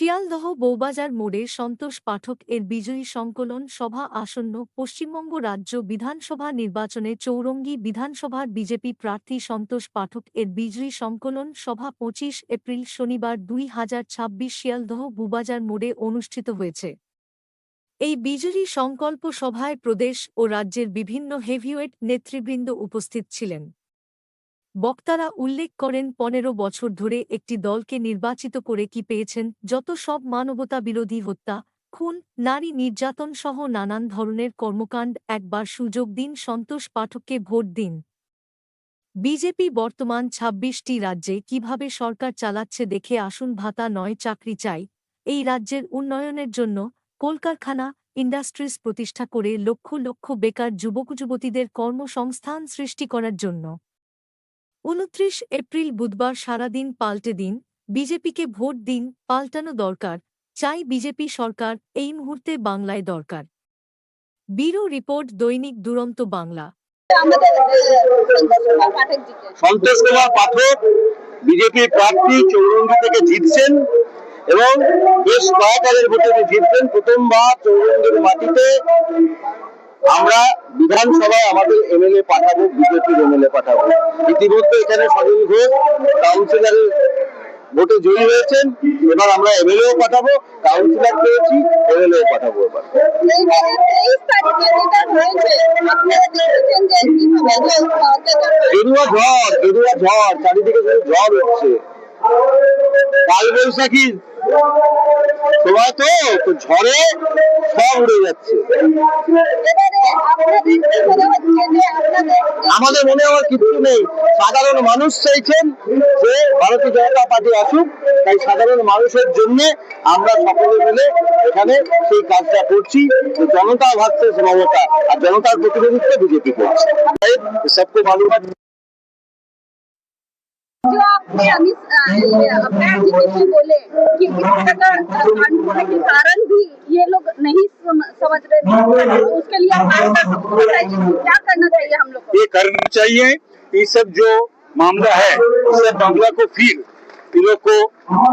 শিয়ালদহ বৌবাজার মোড়ে সন্তোষ পাঠক এর বিজয়ী সংকলন সভা আসন্ন পশ্চিমবঙ্গ রাজ্য বিধানসভা নির্বাচনে চৌরঙ্গী বিধানসভার বিজেপি প্রার্থী সন্তোষ পাঠক এর বিজয়ী সংকলন সভা ২৫ এপ্রিল শনিবার ২০২৬ শিয়ালদহ বৌবাজার মোড়ে অনুষ্ঠিত হয়েছে। এই বিজয়ী সংকল্প সভায় প্রদেশ ও রাজ্যের বিভিন্ন হেভিওয়েট নেতৃবৃন্দ উপস্থিত ছিলেন। বক্তারা উল্লেখ করেন ১৫ বছর ধরে একটি দলকে নির্বাচিত করে কি পেয়েছেন, যত সব মানবতাবিরোধী হত্যা, খুন, নারী নির্যাতন সহ নানান ধরনের কর্মকাণ্ড। একবার সুযোগ দিন, সন্তোষ পাঠককে ভোট দিন। বিজেপি বর্তমান ২৬টি রাজ্যে কিভাবে সরকার চালাচ্ছে দেখে আসুন। ভাতা নয়, চাকরি চাই। এই রাজ্যের উন্নয়নের জন্য কলকারখানা, ইন্ডাস্ট্রিজ প্রতিষ্ঠা করে লক্ষ লক্ষ বেকার যুবক যুবতীদের কর্মসংস্থান সৃষ্টি করার জন্য। ২৯ এপ্রিল বুধবার সারাদিন পাল্টে দিন, বিজেপিকে ভোট দিন। পাল্টানো দরকার, চাই বিজেপি সরকার, এই মুহূর্তে বাংলায় দরকার। ব্যুরো রিপোর্ট, দৈনিক দুরন্ত বাংলা। সন্তোষ কুমার পাঠক বিজেপি প্রার্থী চৌরঙ্গি থেকে জিতছেন এবং বেশ কয়েক হাজার ভোটে জিতছেন। প্রথমবার চৌরঙ্গির মাটিতে আমরা বিধানসভায় আমাদের এমএলএ পাঠাবো, বিজেপির এমএলএ পাঠাবো। ইতিমধ্যে এখানে সজল ঘোষ কাউন্সিলরের ভোটে জয়ী হয়েছেন, এবার আমরা এমএলএও পাঠাবো, কাউন্সিলর পেয়েছি, এমএলএও পাঠাবো। এবার গেরুয়া ঝড় চারিদিকে ঝড় হচ্ছে, কাল বৈশাখী সময় তো ঝড়ে সব উড়ে যাচ্ছে। আমাদের মনে হওয়ার কিছু নেই, সাধারণ মানুষ চাইছেন যে ভারতীয় জনতা পার্টি আসুক, তাই সাধারণ মানুষের জন্য আমরা সকলে মিলে এখানে সেই কাজটা করছি। জনতা ভাবছে মমতা, আর জনতার প্রতিনিধিত্ব বিজেপি করছে। সবকে মালুমাত जो आपने अभी अभ्यर्थी जी बोले कि इस प्रकार कांड होने के कारण भी ये लोग नहीं समझ रहे थे, उसके लिए क्या करना चाहिए हम लोग को? ये करना चाहिए, ये सब जो मामला है इस मामला को फिर इन लोग को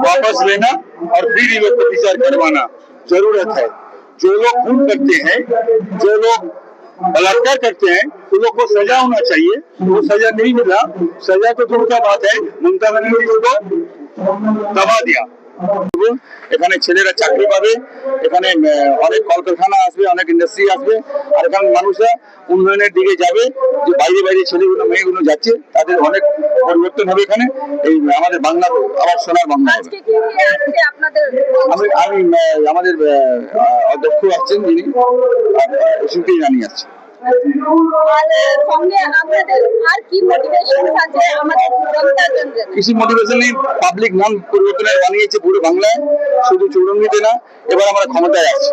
वापस लेना और फिर इन लोग को विचार करवाना जरूरत है। जो लोग खून करते हैं, जो लोग बलात्कार करते हैं, उन लोग को सजा होना चाहिए। वो सजा नहीं मिला, सजा तो दूर का बात है, ममता बनर्जी को दबा दिया। এখানে ছেলেরা চাকরি পাবে, এখানে অনেক কলকারখানা আসবে, অনেক ইন্ডাস্ট্রি আসবে, আর এখানে মানুষরা উন্নয়নের দিকে যাবে। যে বাইরে বাইরে ছেলেগুলো মেয়েগুলো যাচ্ছে, তাদের অনেক পরিবর্তন হবে। এখানে এই আমাদের বাংলা আবার সোনার বাংলা হবে। আমি আমাদের অধ্যক্ষ আসছেন, যিনি শিল্পী রানী আসছেন। কিছু মোটিভেশন নেই, পাবলিক নাম পরিবর্তনের বানিয়েছে পুরো বাংলায়, শুধু চৌরঙ্গিতে না। এবার আমরা ক্ষমতায় আছি।